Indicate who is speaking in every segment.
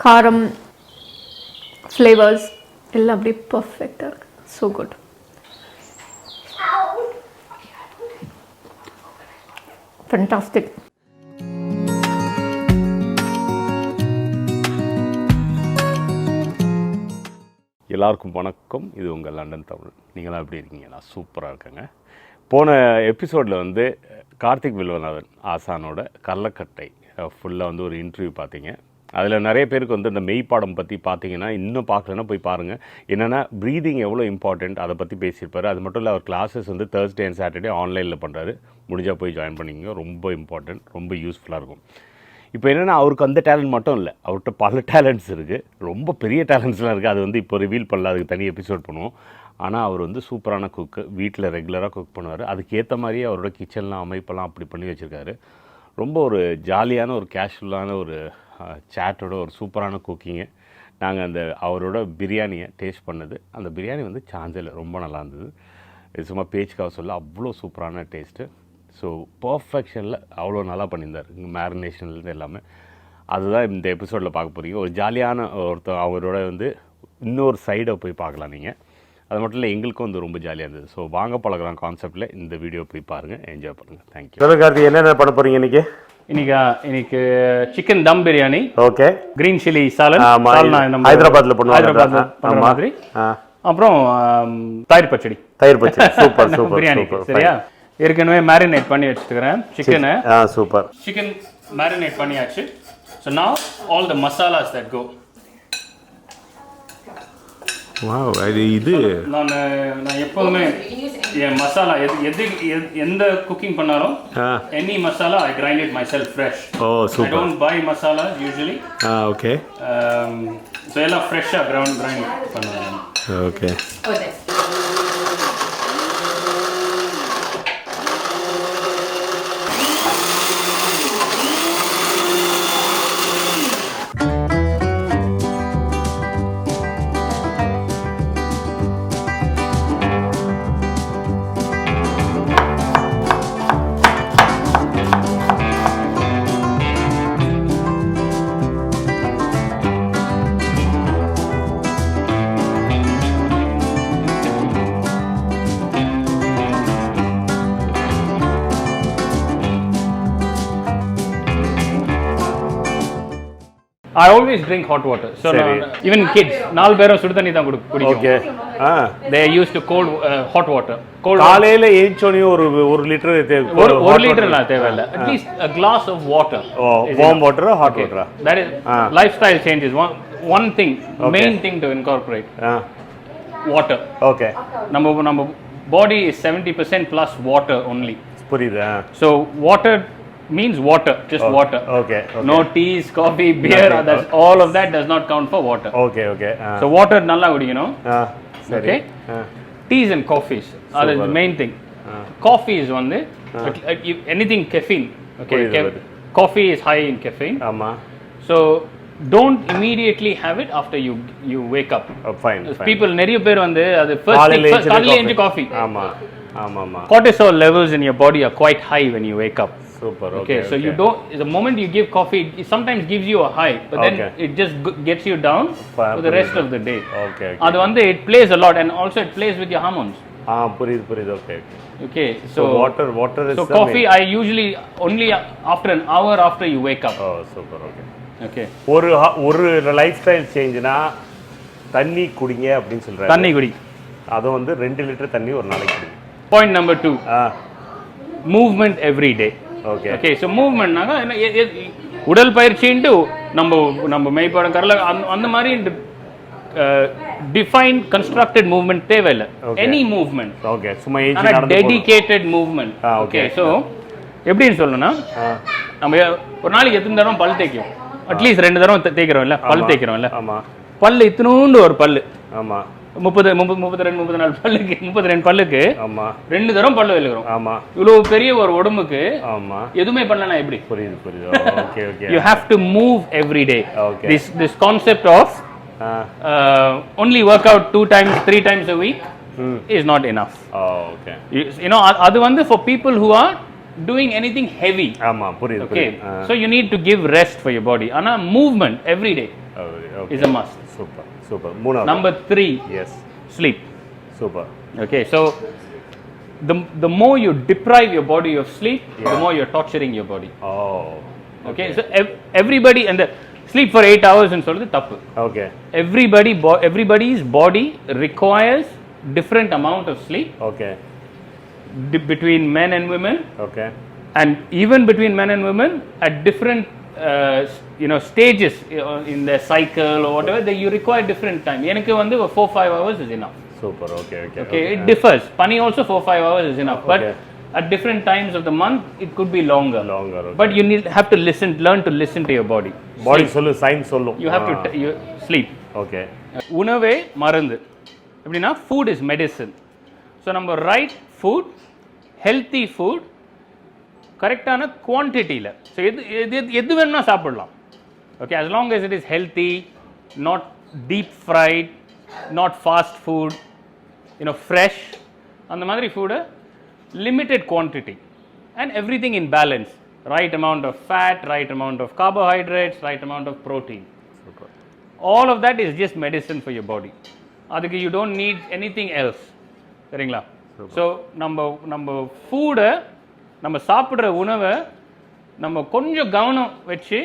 Speaker 1: காரம் ஃப்ளேவர்ஸ் எல்லாம் அப்படியே பர்ஃபெக்டாக இருக்குது. So good. ஃபென்டாஸ்டிக்.
Speaker 2: எல்லாருக்கும் வணக்கம். இது உங்கள் லண்டன் தமிழ். நீங்களாம் எப்படி இருக்கீங்க? நான் சூப்பராக இருக்கேங்க. போன எபிசோடில் வந்து கார்த்திக் வில்வநாதன் ஆசானோட கள்ளக்கட்டை ஃபுல்லாக வந்து ஒரு இன்டர்வியூ பார்த்தீங்க. அதில் நிறைய பேருக்கு வந்து இந்த மெய்ப்பாடம் பற்றி பார்த்தீங்கன்னா, இன்னும் பார்க்கலன்னா போய் பாருங்கள். என்னென்னா ப்ரீதிங் எவ்வளோ இம்பார்ட்டண்ட் அதை பற்றி பேசியிருப்பார். அது மட்டும் இல்லை, அவர் கிளாஸஸ் வந்து Thursday and Saturday ஆன்லைனில் பண்ணுறாரு. முடிஞ்சால் போய் ஜாயின் பண்ணிங்க. ரொம்ப இம்பார்ட்டண்ட், ரொம்ப யூஸ்ஃபுல்லாக இருக்கும். இப்போ என்னென்னா, அவருக்கு அந்த டேலண்ட் மட்டும் இல்லை, அவர்கிட்ட பல டேலண்ட்ஸ் இருக்குது. ரொம்ப பெரிய டேலண்ட்ஸ்லாம் இருக்குது. அது வந்து இப்போ ரிவீல் பண்ணல, அதுக்கு தனி எபிசோட் பண்ணுவோம். ஆனால் அவர் வந்து சூப்பரான குக்கு. வீட்டில் ரெகுலராக குக் பண்ணுவார். அதுக்கேற்ற மாதிரியே அவரோட கிச்சன்லாம் அமைப்பெல்லாம் அப்படி பண்ணி வச்சுருக்காரு. ரொம்ப ஒரு ஜாலியான ஒரு கேஷுவலான ஒரு சேட்டோட ஒரு சூப்பரான குக்கிங்கு. நாங்கள் அந்த அவரோட பிரியாணியை டேஸ்ட் பண்ணது. அந்த பிரியாணி வந்து சான்ஸில் ரொம்ப நல்லா இருந்தது. இது சும்மா பேச்சுக்காக சொல்ல அவ்வளோ சூப்பரான டேஸ்ட்டு. ஸோ பர்ஃபெக்ஷனில் அவ்வளோ நல்லா பண்ணியிருந்தார். மேரினேஷன்லேருந்து எல்லாமே. அதுதான் இந்த எபிசோடில் பார்க்க போகிறீங்க. ஒரு ஜாலியான அவரோட வந்து இன்னொரு சைடை போய் பார்க்கலாம் நீங்கள். அது மட்டும் இல்லை, எங்களுக்கும் வந்து ரொம்ப ஜாலியாக இருந்தது. ஸோ வாங்க பழகலாம் கான்செப்டில் இந்த வீடியோ போய் பாருங்கள், என்ஜாய் பண்ணுங்கள். தேங்க்யூ.
Speaker 3: சொல்லுங்க கார்த்தி, என்னென்ன பண்ண போகிறீங்க இன்றைக்கி?
Speaker 4: இன்னைக்கு சிக்கன் தம் biryani,
Speaker 3: okay,
Speaker 4: green chilli salan,
Speaker 3: ஹைதராபாத்ல பண்ணுவாங்க
Speaker 4: மாதிரி, அப்புறம் தயிர் பச்சடி.
Speaker 3: Super super
Speaker 4: biryani. சரியா? ஏற்கனவே மேரினேட் பண்ணி வச்சுக்கிறேன் சிக்கனை.
Speaker 3: சூப்பர்.
Speaker 4: சிக்கன் மேரினேட் பண்ணியாச்சு. So now all the masalas that go.
Speaker 3: Wow, இது
Speaker 4: நான் எப்போதுமே என் மசாலா எந்த குக்கிங் பண்ணாலும் any masala I grind it myself fresh.
Speaker 3: Oh super.
Speaker 4: I don't buy masala usually.
Speaker 3: Okay.
Speaker 4: So எல்லாம் ஃப்ரெஷ்ஷாக கிரைண்ட் பண்ணுவேன்.
Speaker 3: Okay.
Speaker 4: I always drink hot water. So even kids, 4 பேரும் சுடு தண்ணி தான் குடிக்கும்.
Speaker 3: Okay.
Speaker 4: They used to cold hot water.
Speaker 3: காலையில ஏஞ்சோனே ஒரு லிட்டர்
Speaker 4: ஒரு லிட்டர்லாம் தேவையில்லை. At least a glass of water.
Speaker 3: warm water or hot water?
Speaker 4: That is lifestyle changes. One thing, main thing to incorporate. Water.
Speaker 3: Okay.
Speaker 4: நம்ம body is 70% plus water only.
Speaker 3: புரியுதா?
Speaker 4: So water means water, just water.
Speaker 3: Okay.
Speaker 4: No teas, coffee, beer, all of that does not count for water.
Speaker 3: Okay.
Speaker 4: So water nalla kudikanum.
Speaker 3: Okay.
Speaker 4: Teas and coffees are the main thing. Coffee is one, anything caffeine. Okay. Coffee is high in caffeine.
Speaker 3: Ama.
Speaker 4: So don't immediately have it after you wake up.
Speaker 3: Fine.
Speaker 4: People neriya per vandu adu first kalayila coffee.
Speaker 3: Ama.
Speaker 4: Cortisol levels in your body are quite high when you wake up.
Speaker 3: Super.
Speaker 4: Okay. So you don't, the moment you give coffee, it sometimes gives you a high, but then it just gets you down for the rest of the day.
Speaker 3: Okay.
Speaker 4: Adu vande it plays a lot, and also it plays with your hormones.
Speaker 3: புரியுது.
Speaker 4: Okay.
Speaker 3: So water is
Speaker 4: so coffee I usually only after an hour after you wake up.
Speaker 3: Oh, super.
Speaker 4: Okay.
Speaker 3: ஒரு life style சேஞ்ச்னா தண்ணி குடிங்க அப்படின்னு சொல்றாங்க.
Speaker 4: தண்ணி குடி.
Speaker 3: அது வந்து 2 லிட்டர் தண்ணி ஒரு நாளைக்கு குடி.
Speaker 4: Point number 2. Movement every day. Okay. So movement naga udal payirchindu நம்ம மெய்ப்பாடம் கரல அந்த மாதிரி defined constructed movement தேவையில்லை. Any movement.
Speaker 3: Okay. சும்மா ஏஞ்சி நடந்து
Speaker 4: dedicated movement. Okay. So எப்படின்னு சொல்லணும்னா, நம்ம ஒரு நாளைக்கு எத்தனை தடவை பல் தேய்க்கும்? அட்லீஸ்ட் 2 தடவை தேய்க்கிறோம் இல்ல? பல் தேய்க்கிறோம் இல்ல?
Speaker 3: ஆமா.
Speaker 4: பல்லு இத்தனூண்டு ஒரு பல்லு.
Speaker 3: ஆமா.
Speaker 4: 32 பல்லுக்கு 32 பல்லுக்கு 2 தரம் பல்லு விழுகிறோம். இவ்வளவு பெரிய ஒரு உடம்புக்கு எதுவுமே பண்ணலனா எப்படி?
Speaker 3: புரியுது. Okay.
Speaker 4: You have to move every day. This concept of only work out 2 times 3 times a week is not enough.
Speaker 3: Okay.
Speaker 4: You know, adu vandu for people who are doing anything heavy.
Speaker 3: ஆமா, புரியுது.
Speaker 4: Okay. So you need to give rest for your body. Ana movement every day.
Speaker 3: Okay.
Speaker 4: is a must.
Speaker 3: Super, super. மூணாவது.
Speaker 4: Number 3,
Speaker 3: Yes.
Speaker 4: sleep.
Speaker 3: Super.
Speaker 4: Okay, so the more you deprive your body of sleep, the more you're torturing your body.
Speaker 3: Oh.
Speaker 4: Okay, so everybody, and the sleep for 8 hours and சொல்றது தப்பு.
Speaker 3: Okay.
Speaker 4: Everybody's body requires different amount of sleep
Speaker 3: Okay.
Speaker 4: between men and women,
Speaker 3: Okay.
Speaker 4: and even between men and women at different stages in their cycle or whatever, that you require different time. எனக்கு வந்து 4-5 hours is enough.
Speaker 3: Super. Okay. Okay.
Speaker 4: Okay, it differs. Pani also 4-5 hours is enough, but
Speaker 3: Okay.
Speaker 4: at different times of the month it could be longer.
Speaker 3: Longer. Okay.
Speaker 4: But you have to learn to listen to your body.
Speaker 3: Body சொல்லு, sign சொல்லும்.
Speaker 4: You have to you sleep.
Speaker 3: Okay.
Speaker 4: உணவே மருந்து. எப்படின்னா food is medicine. So நம்ம right food, healthy food, கரெக்டான குவான்டிட்டியில், so எது வேணும்னா சாப்பிடலாம். Okay, as long as it is healthy, not deep fried, not fast food, fresh, அந்த மாதிரி ஃபுட்டை limited quantity and everything in balance, right amount of fat, right amount of carbohydrates, right amount of protein.
Speaker 3: Super.
Speaker 4: All of that is just medicine for your body. அதுக்கு you don't need anything else. சரிங்களா? So நம்ம ஃபுட்டை, நம்ம சாப்பிட்ற உணவை நம்ம கொஞ்சம் கவனம் வச்சு,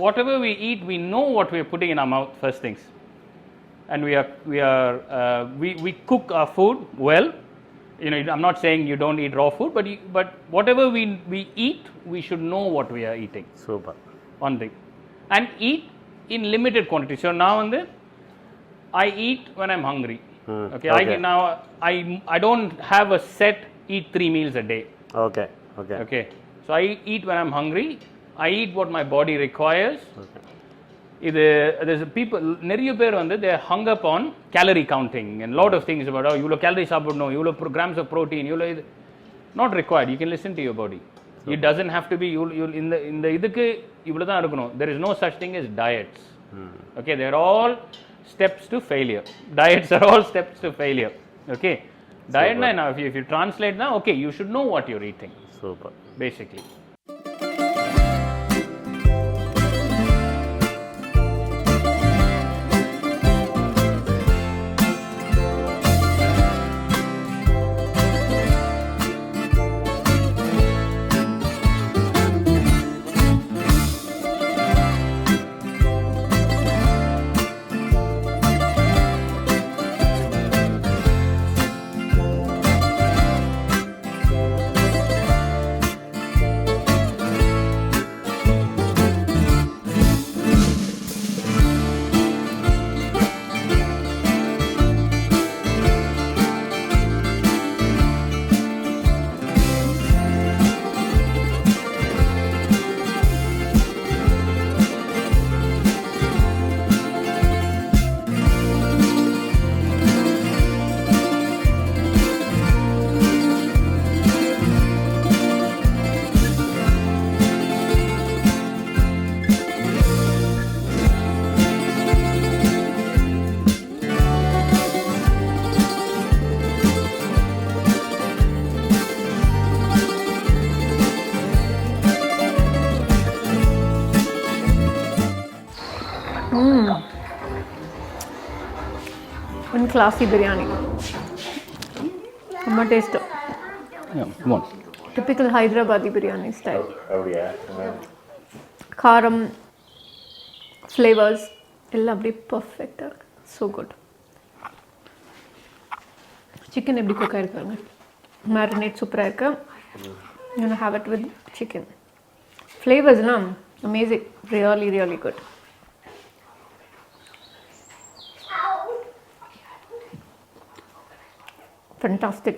Speaker 4: whatever we eat, we know what we are putting in our mouth first things, and we cook our food well. I'm not saying you don't eat raw food, but whatever we eat, we should know what we are eating.
Speaker 3: Super.
Speaker 4: One thing, and eat in limited quantity. So now I eat when I'm hungry. Okay. I don't have a set eat 3 meals a day.
Speaker 3: Okay. Okay.
Speaker 4: Okay, so I eat when I'm hungry. I eat what my body requires.
Speaker 3: Okay.
Speaker 4: There's people, நிறைய பேர் they're hung up on calorie counting and lot of things about இவ்வளோ calories சாப்பிடணும், இவ்வளோ grams of protein, இவ்வளோ இது. Not required. You can listen to your body. It doesn't have to be இந்த இதுக்கு இவ்வளோ தான் இருக்கணும். There is no such thing as diets. Okay, they're all steps to failure. Diets are all steps to failure. Okay, diet now, if you translate now, okay, you should know what you're eating.
Speaker 3: Super.
Speaker 4: Basically.
Speaker 1: One classy biryani. Amma taste.
Speaker 4: Yeah, come on.
Speaker 1: Typical Hyderabadi biryani style.
Speaker 3: Oh yeah.
Speaker 1: Karam, flavors, எல்லாம் அப்படியே பர்ஃபெக்டாக இருக்கு. So good. Chicken எப்படி cook ஆகிருக்காங்க, marinade சூப்பராக இருக்கு. You have it with chicken. ஃப்ளேவர்ஸ்லாம் amazing, really really good. Fantastic.